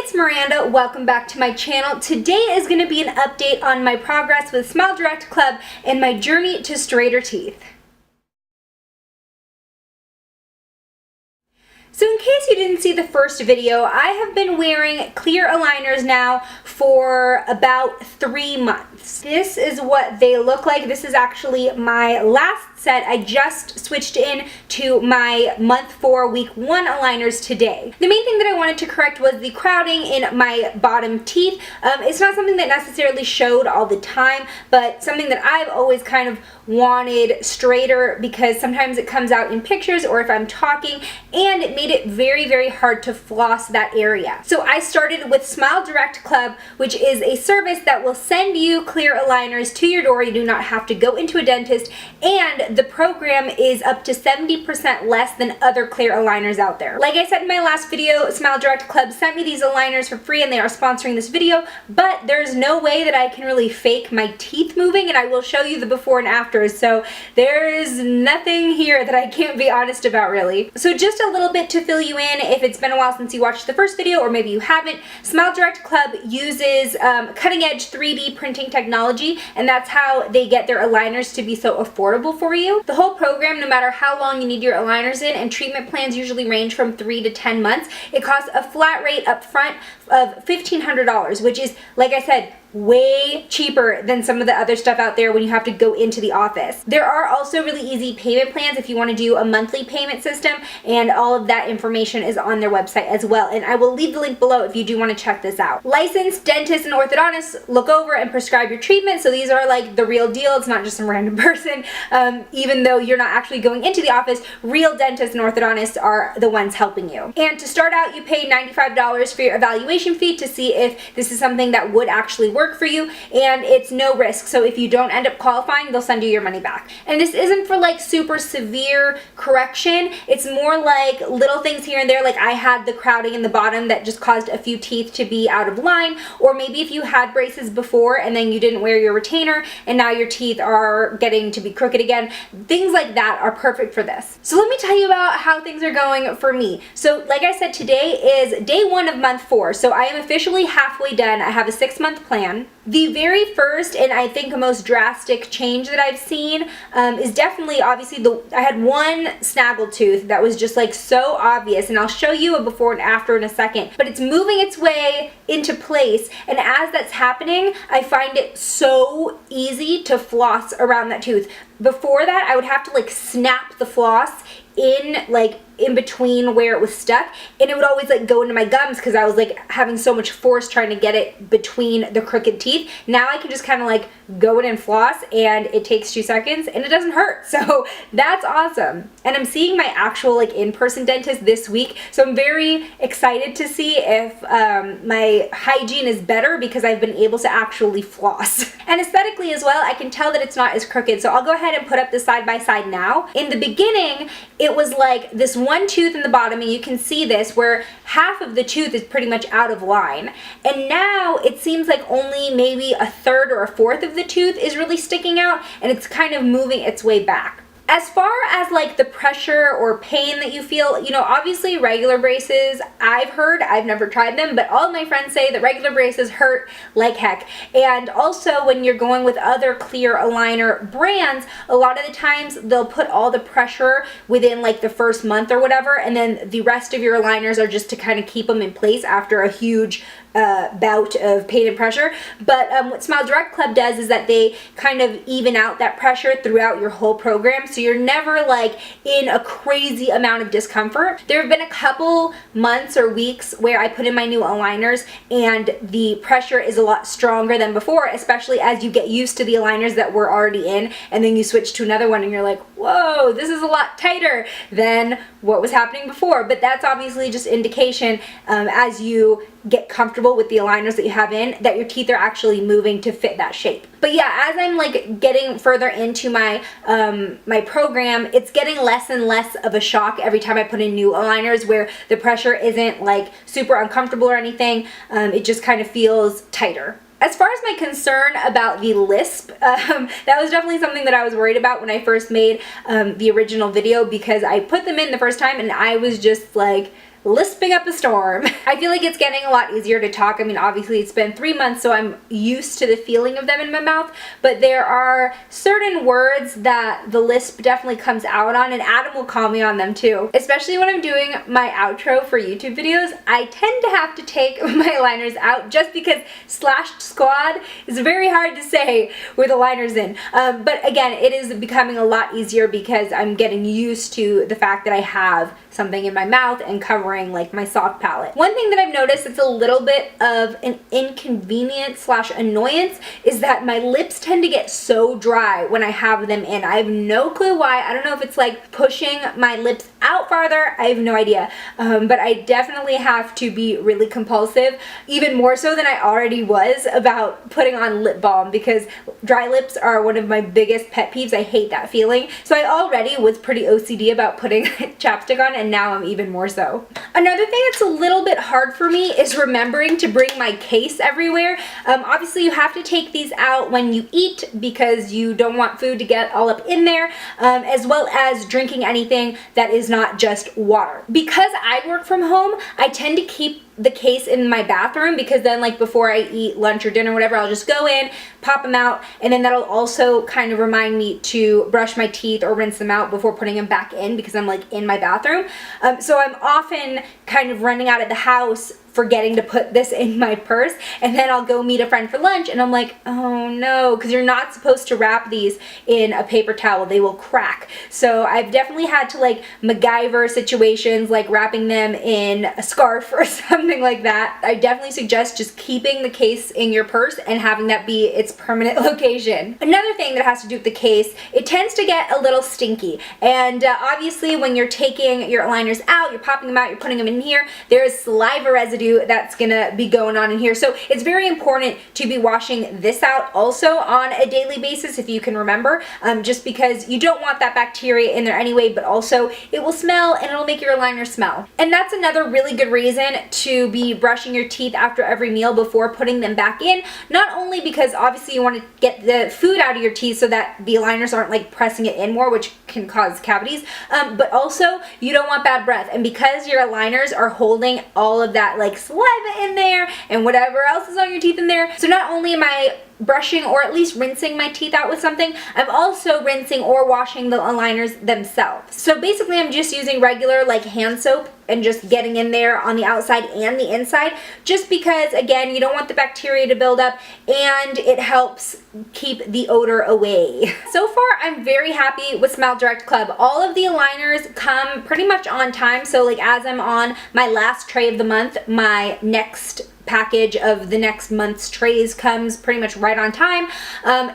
it's Miranda. Welcome back to my channel. Today is going to be an update on my progress with SmileDirectClub and my journey to straighter teeth. So in case you didn't see the first video, I have been wearing clear aligners now for about 3 months. This is what they look like. This is actually my last set. I just switched in to my month 4 week 1 aligners today. The main thing that I wanted to correct was the crowding in my bottom teeth. It's not something that necessarily showed all the time, but something that I've always kind of wanted straighter because sometimes it comes out in pictures or if I'm talking, and it made it very, very hard to floss that area. So I started with SmileDirectClub, which is a service that will send you clear aligners to your door. You do not have to go into a dentist, and the program is up to 70% less than other clear aligners out there. Like I said in my last video, SmileDirectClub sent me these aligners for free and they are sponsoring this video, but there's no way that I can really fake my teeth moving, and I will show you the before and after. So there's nothing here that I can't be honest about, really. So just a little bit to fill you in, if it's been a while since you watched the first video or maybe you haven't, SmileDirectClub uses cutting-edge 3D printing technology, and that's how they get their aligners to be so affordable for you. The whole program, no matter how long you need your aligners in, and treatment plans usually range from 3 to 10 months, it costs a flat rate up front of $1,500, which is, like I said, way cheaper than some of the other stuff out there when you have to go into the office. There are also really easy payment plans if you want to do a monthly payment system, and all of that information is on their website as well, and I will leave the link below if you do want to check this out. Licensed dentists and orthodontists look over and prescribe your treatment, so these are like the real deal. It's not just some random person. Even though you're not actually going into the office, real dentists and orthodontists are the ones helping you. And to start out, you pay $95 for your evaluation fee to see if this is something that would actually work for you, and it's no risk. So if you don't end up qualifying, they'll send you your money back. And this isn't for like super severe correction. It's more like little things here and there, like I had the crowding in the bottom that just caused a few teeth to be out of line, or maybe if you had braces before and then you didn't wear your retainer and now your teeth are getting to be crooked again. Things like that are perfect for this. So let me tell you about how things are going for me. So like I said, today is day 1 of month 4. So I am officially halfway done. I have a 6-month plan. The very first and I think most drastic change that I've seen is definitely, obviously, I had one snaggle tooth that was just like so obvious, and I'll show you a before and after in a second, but it's moving its way into place, and as that's happening, I find it so easy to floss around that tooth. Before that, I would have to like snap the floss in between where it was stuck, and it would always like go into my gums because I was like having so much force trying to get it between the crooked teeth. Now I can just kind of like go in and floss, and it takes 2 seconds and it doesn't hurt, so that's awesome. And I'm seeing my actual like in-person dentist this week, so I'm very excited to see if my hygiene is better because I've been able to actually floss. And aesthetically as well, I can tell that it's not as crooked, so I'll go ahead and put up the side-by-side now. In the beginning, it was like this one tooth in the bottom, and you can see this where half of the tooth is pretty much out of line, and now it seems like only maybe a third or a fourth of the tooth is really sticking out, and it's kind of moving its way back. As far as like the pressure or pain that you feel, you know, obviously regular braces, I've heard, I've never tried them, but all of my friends say that regular braces hurt like heck. And also when you're going with other clear aligner brands, a lot of the times they'll put all the pressure within like the first month or whatever, and then the rest of your aligners are just to kind of keep them in place after a huge bout of pain and pressure. But what SmileDirectClub does is that they kind of even out that pressure throughout your whole program, so you're never like in a crazy amount of discomfort. There have been a couple months or weeks where I put in my new aligners and the pressure is a lot stronger than before, especially as you get used to the aligners that were already in, and then you switch to another one and you're like, whoa, this is a lot tighter than what was happening before. But that's obviously just indication as you get comfortable with the aligners that you have in, that your teeth are actually moving to fit that shape. But yeah, as I'm like getting further into my my program, it's getting less and less of a shock every time I put in new aligners, where the pressure isn't like super uncomfortable or anything. It just kind of feels tighter. As far as my concern about the lisp, that was definitely something that I was worried about when I first made the original video, because I put them in the first time and I was just like, lisping up a storm. I feel like it's getting a lot easier to talk. I mean, obviously it's been 3 months, so I'm used to the feeling of them in my mouth, but there are certain words that the lisp definitely comes out on, and Adam will call me on them too. Especially when I'm doing my outro for YouTube videos, I tend to have to take my aligners out just because slashed squad is very hard to say with aligners in. But again, it is becoming a lot easier because I'm getting used to the fact that I have something in my mouth and covering like my soft palate. One thing that I've noticed that's a little bit of an inconvenience slash annoyance is that my lips tend to get so dry when I have them in. I have no clue why. I don't know if it's like pushing my lips out farther. I have no idea. But I definitely have to be really compulsive, even more so than I already was, about putting on lip balm because dry lips are one of my biggest pet peeves. I hate that feeling. So I already was pretty OCD about putting chapstick on, and now I'm even more so. Another thing that's a little bit hard for me is remembering to bring my case everywhere. Obviously you have to take these out when you eat because you don't want food to get all up in there, as well as drinking anything that is not just water. Because I work from home, I tend to keep the case in my bathroom because then like before I eat lunch or dinner, whatever, I'll just go in, pop them out, and then that'll also kind of remind me to brush my teeth or rinse them out before putting them back in because I'm like in my bathroom. So I'm often kind of running out of the house forgetting to put this in my purse, and then I'll go meet a friend for lunch and I'm like, oh no, because you're not supposed to wrap these in a paper towel. They will crack. So I've definitely had to like MacGyver situations, like wrapping them in a scarf or something like that. I definitely suggest just keeping the case in your purse and having that be its permanent location. Another thing that has to do with the case, it tends to get a little stinky, and obviously when you're taking your aligners out, you're popping them out, you're putting them in here, there is saliva residue that's gonna be going on in here. So it's very important to be washing this out also on a daily basis if you can remember, just because you don't want that bacteria in there anyway, but also it will smell and it'll make your aligner smell. And that's another really good reason to be brushing your teeth after every meal before putting them back in. Not only because obviously you want to get the food out of your teeth so that the aligners aren't like pressing it in more, which can cause cavities, but also you don't want bad breath. And because your aligners are holding all of that like saliva in there and whatever else is on your teeth in there, so not only am I brushing or at least rinsing my teeth out with something, I'm also rinsing or washing the aligners themselves. So basically I'm just using regular like hand soap and just getting in there on the outside and the inside, just because again you don't want the bacteria to build up and it helps keep the odor away. So far I'm very happy with SmileDirectClub. All of the aligners come pretty much on time, so like as I'm on my last tray of the month, my next package of the next month's trays comes pretty much right on time.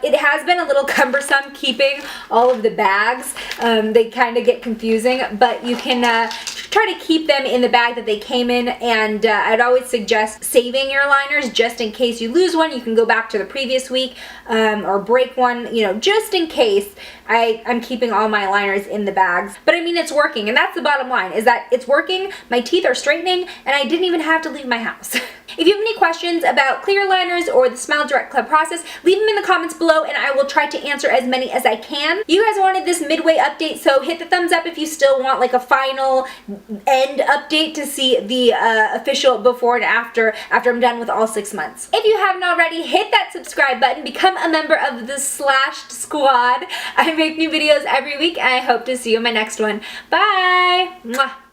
It has been a little cumbersome keeping all of the bags. They kind of get confusing, but you can try to keep them in the bag that they came in, and I'd always suggest saving your aligners just in case you lose one. You can go back to the previous week or break one, you know, just in case. I'm keeping all my aligners in the bags, but I mean it's working, and that's the bottom line, is that it's working. My teeth are straightening and I didn't even have to leave my house. If you have any questions about clear aligners or the SmileDirectClub process, leave them in the comments below and I will try to answer as many as I can. You guys wanted this midway update, so hit the thumbs up if you still want like a final end update to see the official before and after I'm done with all 6 months. If you haven't already, hit that subscribe button, become a member of the Slashed Squad. I make new videos every week and I hope to see you in my next one. Bye! Mwah.